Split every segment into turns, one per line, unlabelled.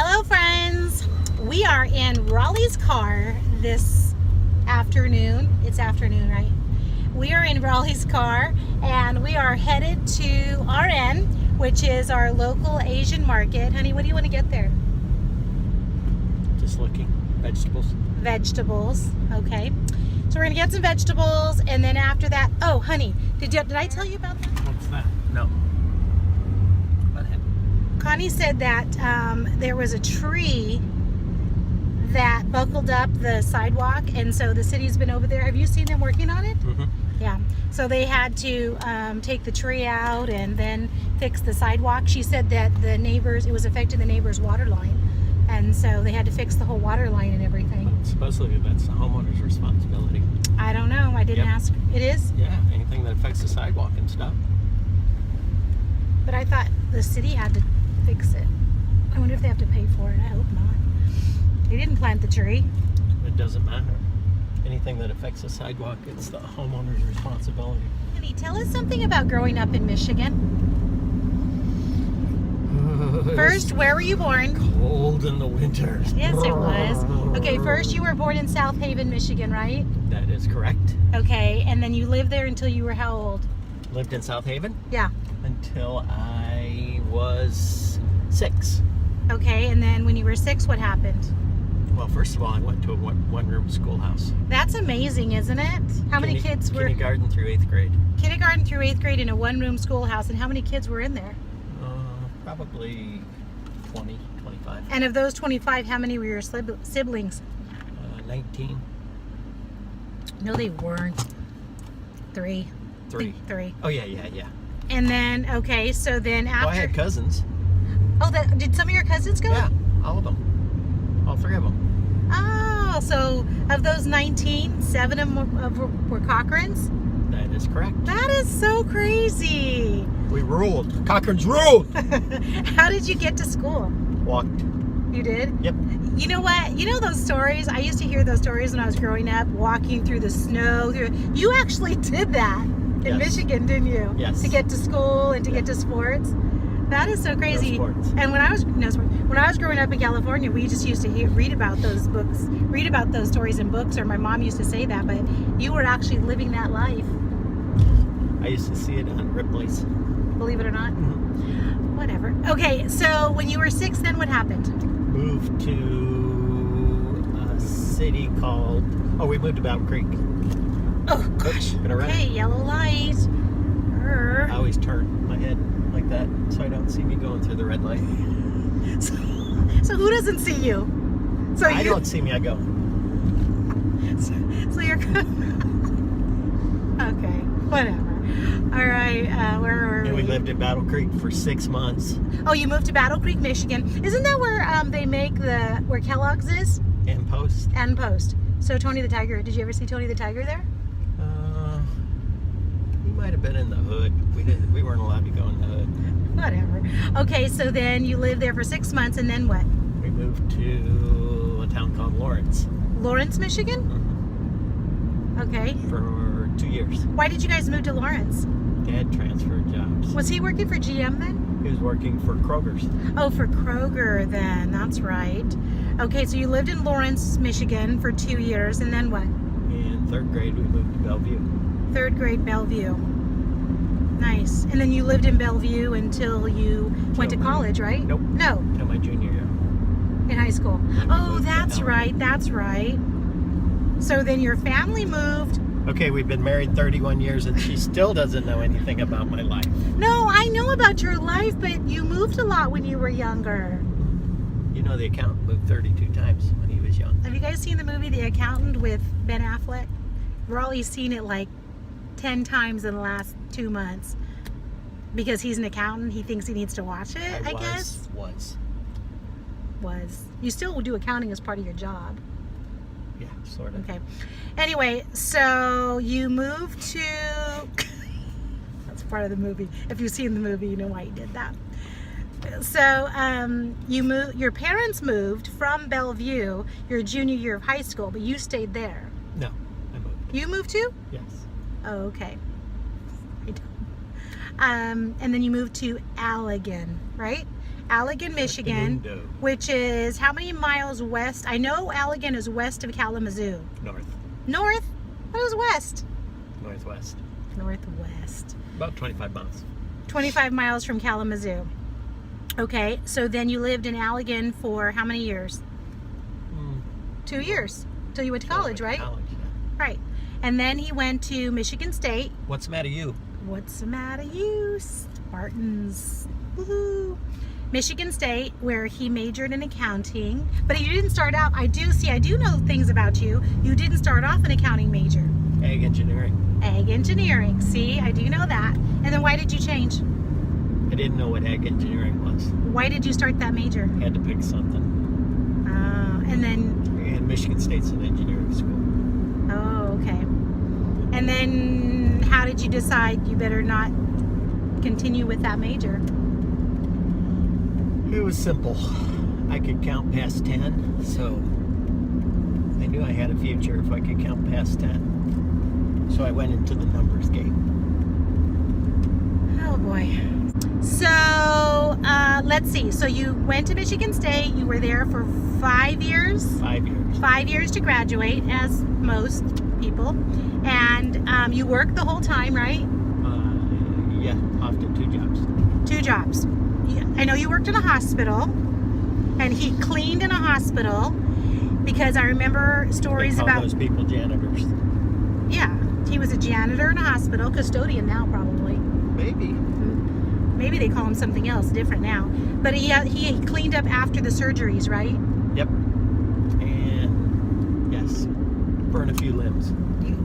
Hello friends, we are in Rollie's car this afternoon. It's afternoon, right? We are in Rollie's car and we are headed to RN, which is our local Asian market. Honey, what do you want to get there?
Just looking. Vegetables.
Vegetables, okay. So we're gonna get some vegetables and then after that, oh honey, did I tell you about that?
What's that? No. What happened?
Connie said that there was a tree that buckled up the sidewalk, and so the city's been over there. Have you seen them working on it?
Mm-hmm.
Yeah. So they had to take the tree out and then fix the sidewalk. She said that it was affecting the neighbor's water line, and so they had to fix the whole water line and everything.
Well, supposedly that's the homeowner's responsibility.
I don't know. I didn't ask. It is?
Yeah, anything that affects the sidewalk and stuff.
But I thought the city had to fix it. I wonder if they have to pay for it. I hope not. They didn't plant the tree.
It doesn't matter. Anything that affects the sidewalk, it's the homeowner's responsibility.
Honey, tell us something about growing up in Michigan. First, where were you born?
Cold in the winter.
Yes, it was. Okay, first you were born in South Haven, Michigan, right?
That is correct.
Okay, and then you lived there until you were how old?
Lived in South Haven
Yeah.
until I was 6.
Okay, and then when you were 6, what happened?
Well, first of all, I went to a one-room schoolhouse.
That's amazing, isn't it? How many kids were...
Kindergarten through 8th grade.
Kindergarten through 8th grade in a one-room schoolhouse, and how many kids were in there?
Probably 20, 25.
And of those 25, how many were your siblings?
19.
No, they weren't. 3.
3.
3.
Oh, yeah.
And then, okay, so then after...
Well, I had cousins.
Oh, did some of your cousins go?
Yeah, all of them. All 3 of them.
Oh, so of those 19, 7 of them were Cochran's?
That is correct.
That is so crazy.
We ruled. Cochran's ruled.
How did you get to school?
Walked.
You did?
Yep.
You know what? You know those stories? I used to hear those stories when I was growing up, walking through the snow. You actually did that in Michigan, didn't you?
Yes.
To get to school and to get to sports. That is so crazy.
No sports.
And when I was growing up in California, we just used to read about those stories in books, or my mom used to say that. But you were actually living that life.
I used to see it on Ripley's.
Believe it or not.
Mm-hmm.
Whatever. Okay, so when you were 6, then what happened?
Moved to a city called... Oh, we moved to Battle Creek.
Oh gosh. Okay, yellow light.
I always turn my head like that so I don't see me going through the red light.
So who doesn't see you? So
I don't see me, I go.
So you're okay, whatever. All right, where were we?
And we lived in Battle Creek for 6 months.
Oh, you moved to Battle Creek, Michigan. Isn't that where they make where Kellogg's is?
And Post.
And Post. So Tony the Tiger, did you ever see Tony the Tiger there?
He might have been in the hood. We weren't allowed to go in the hood.
Whatever. Okay, so then you lived there for 6 months, and then what?
We moved to a town called Lawrence.
Lawrence, Michigan?
Mm-hmm.
Okay.
For 2 years.
Why did you guys move to Lawrence?
Dad transferred jobs.
Was he working for GM then?
He was working for Kroger's.
Oh, for Kroger then. That's right. Okay, so you lived in Lawrence, Michigan for 2 years, and then what?
In 3rd grade, we moved to Bellevue.
3rd grade, Bellevue. Nice. And then you lived in Bellevue until you went to college, right?
Nope.
No.
Until my junior year.
In high school. Oh, that's right. That's right. So then your family moved.
Okay, we've been married 31 years and she still doesn't know anything about my life.
No, I know about your life, but you moved a lot when you were younger.
You know, the accountant moved 32 times when he was young.
Have you guys seen the movie The Accountant with Ben Affleck? Rollie's seen it like 10 times in the last 2 months. Because he's an accountant, he thinks he needs to watch it, I guess. Was. You still will do accounting as part of your job.
Yeah, sort of.
Okay. Anyway, so you moved to... That's part of the movie. If you've seen the movie, you know why you did that. So your parents moved from Bellevue your junior year of high school, but you stayed there.
No, I moved.
You moved too?
Yes.
Oh, okay. I don't. And then you moved to Allegan, right? Allegan, Michigan,
Inundo.
which is how many miles west? I know Allegan is west of Kalamazoo.
North.
North? What is west?
Northwest.
Northwest.
About 25 miles.
25 miles from Kalamazoo. Okay, so then you lived in Allegan for how many years? 2 years. Till you went to college, right?
College, yeah.
Right. And then he went to Michigan State.
What's the matter, you?
What's the matter, you Spartans? Woohoo! Michigan State, where he majored in accounting. But he didn't start out, I do know things about you. You didn't start off an accounting major.
Ag engineering.
Ag engineering. See, I do know that. And then why did you change?
I didn't know what ag engineering was.
Why did you start that major?
Had to pick something.
And then...
And Michigan State's an engineering school.
Oh, okay. And then how did you decide you better not continue with that major?
It was simple. I could count past 10, so I knew I had a future if I could count past 10. So I went into the numbers game.
Oh boy. So let's see. So you went to Michigan State. You were there for 5 years.
5 years.
5 years to graduate, as most people. And you worked the whole time, right?
Yeah, often 2 jobs.
2 jobs. I know you worked in a hospital, and he cleaned in a hospital because I remember stories
They call
about
those people janitors.
Yeah, he was a janitor in a hospital, custodian now probably.
Maybe.
Maybe they call him something else different now. But he cleaned up after the surgeries, right?
Yep. And yes, burn a few limbs.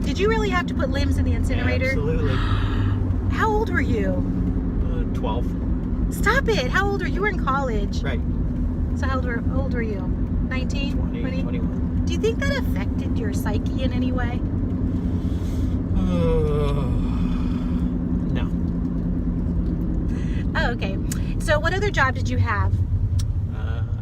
Did you really have to put limbs in the incinerator?
Absolutely.
How old were you?
12.
Stop it! How old were you? You were in college.
Right.
So how old were you? 19?
20, 21.
Do you think that affected your psyche in any way?
No.
Oh, okay. So what other job did you have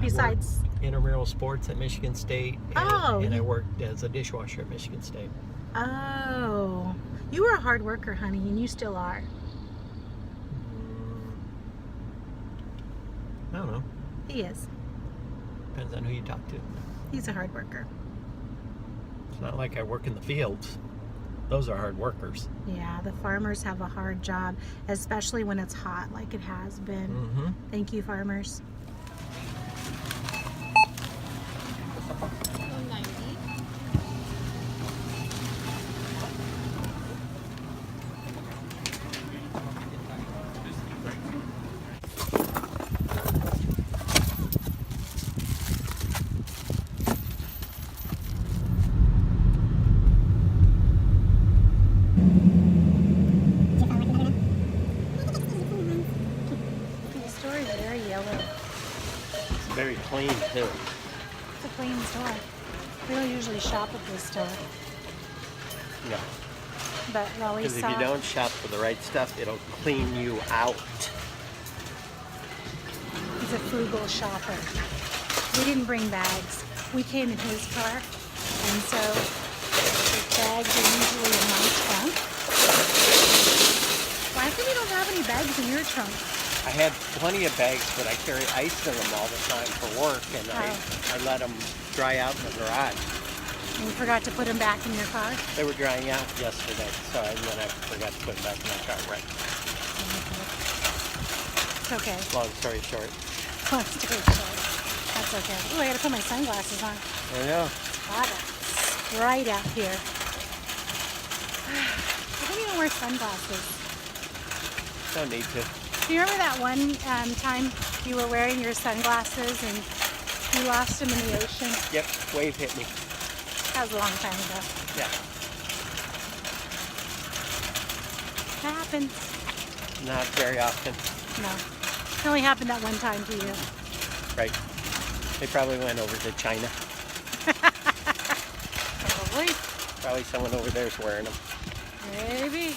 besides?
I worked intramural sports at Michigan State. And I worked as a dishwasher at Michigan State.
Oh. You were a hard worker, honey, and you still are.
I don't know.
He is.
Depends on who you talk to.
He's a hard worker.
It's not like I work in the fields. Those are hard workers.
Yeah, the farmers have a hard job, especially when it's hot like it has been.
Mm-hmm.
Thank you, farmers.
Very clean too.
It's a clean store. We don't usually shop at this store,
No.
but Rollie
Because if
saw.
you don't shop for the right stuff, it'll clean you out.
He's a frugal shopper. We didn't bring bags. We came in his car, and so the bags are usually in my trunk. Why come you don't have any bags in your trunk?
I had plenty of bags, but I carry ice in them all the time for work, and I let them dry out in the garage.
And you forgot to put them back in your car?
They were drying out yesterday, and then I forgot to put them back in my car. Right.
It's okay.
Long story short.
Long story short. That's okay. Oh, I gotta put my sunglasses on.
I know.
Hot. It's bright out here. How come you don't wear sunglasses?
Don't need to.
Do you remember that one time you were wearing your sunglasses and you lost them in the ocean?
Yep, wave hit me.
That was a long time ago.
Yeah.
That happens.
Not very often.
No. It only happened that one time to you.
Right. They probably went over to China.
Probably.
Probably someone over there is wearing them.
Maybe.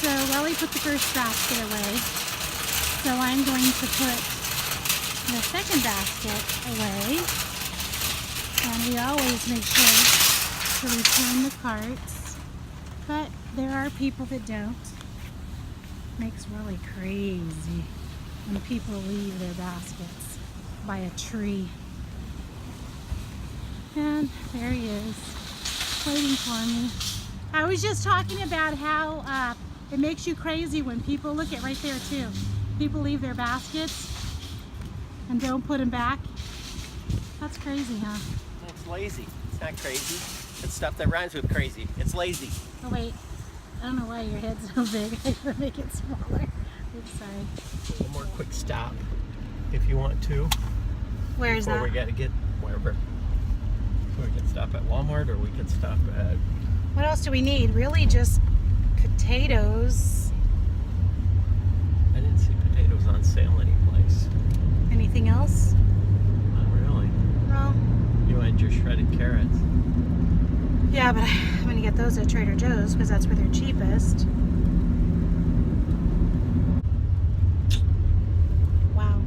So Rollie put the first basket away. So I'm going to put the second basket away. And we always make sure to return the carts. But there are people that don't. Makes Rollie crazy when people leave their baskets. by a tree. And there he is, waiting for me. I was just talking about how it makes you crazy when people, look at right there too. People leave their baskets and don't put them back. That's crazy, huh?
It's lazy. It's not crazy. It's stuff that rhymes with crazy. It's lazy.
Oh wait, I don't know why your head's so big. I gotta make it smaller. Oops, sorry.
One more quick stop, if you want to.
Where's that?
Before we gotta get wherever. We could stop at Walmart, or we could stop at...
What else do we need? Really just potatoes.
I didn't see potatoes on sale anyplace.
Anything else?
Not really.
No.
You wanted your shredded carrots.
Yeah, but I'm gonna get those at Trader Joe's because that's where they're cheapest. Wow.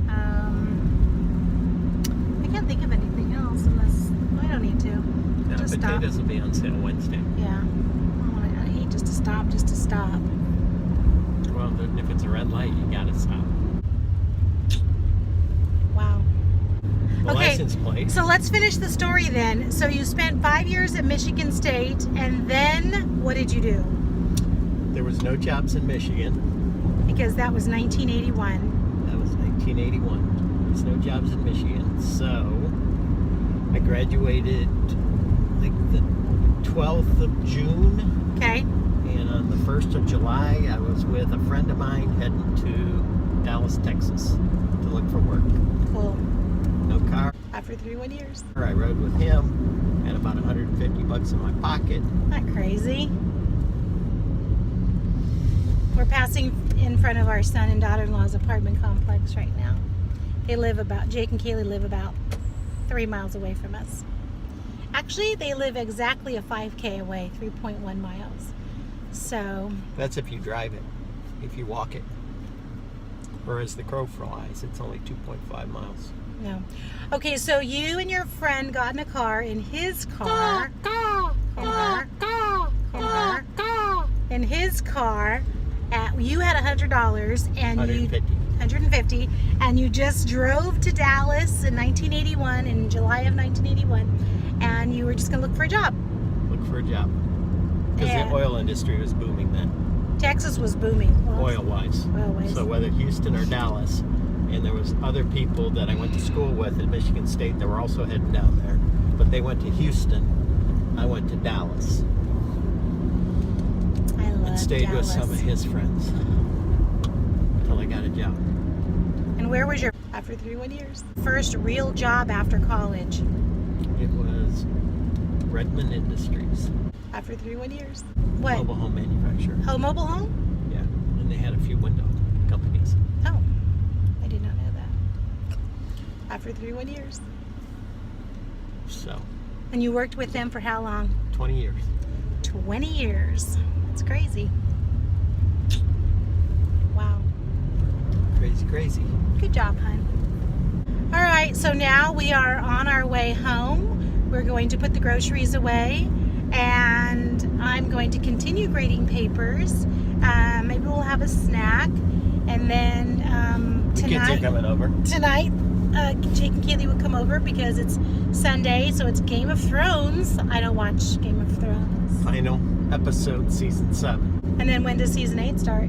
I can't think of anything else unless I don't need to.
No,
Just
potatoes
stop.
will be on sale Wednesday.
Yeah. I hate just to stop, just to stop.
Well, if it's a red light, you gotta stop.
Wow.
The
Okay,
license plate.
so let's finish the story then. So you spent 5 years at Michigan State, and then what did you do?
There was no jobs in Michigan.
Because that was 1981.
That was 1981. There was no jobs in Michigan. So I graduated like the 12th of June.
Okay.
And on the 1st of July, I was with a friend of mine heading to Dallas, Texas to look for work.
Cool.
No car.
After 31 years.
I rode with him, had about 150 bucks in my pocket.
Not crazy. We're passing in front of our son and daughter-in-law's apartment complex right now. They live about, Jake and Kaylee live about 3 miles away from us. Actually, they live exactly a 5K away, 3.1 miles. So,
That's if you drive it. If you walk it. Or as the crow flies, it's only 2.5 miles.
no. Okay, so you and your friend got in a car, in his car. In his car, you had $100 and 150, and you just drove to Dallas in 1981, in July of 1981, and you were just gonna look for a job.
Look for a job. Because
Yeah.
the oil industry was booming then,
Texas was booming.
oil-wise.
Oil-wise.
So whether Houston or Dallas, and there was other people that I went to school with at Michigan State that were also heading down there, but they went to Houston. I went to Dallas
I love
and stayed
Dallas.
with some of his friends until I got a job.
And where was your, after 31 years, first real job after college?
It was Redmond Industries,
After 31 years? What?
mobile home manufacturer.
Oh, mobile home?
Yeah, and they had a few window companies.
Oh, I did not know that. After 31 years.
So,
And you worked with them for how long?
20 years.
20 years. That's crazy. Wow.
Crazy, crazy.
Good job, hon. All right, so now we are on our way home. We're going to put the groceries away, and I'm going to continue grading papers. Maybe we'll have a snack, and then
The kids are coming over.
Tonight, Jake and Kaylee would come over because it's Sunday, so it's Game of Thrones. I don't watch Game of Thrones.
Final episode, season 7.
And then when does season 8 start?
I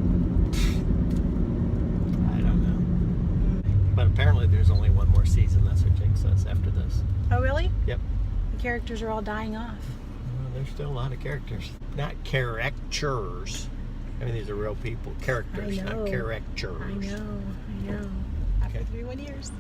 don't know. But apparently there's only one more season. That's what Jake says after this.
Oh, really?
Yep.
The characters are all dying off.
Well, there's still a lot of characters. Not characters. I mean, these are real people. Characters,
I know.
not characters.
I know. After
Okay.
31 years.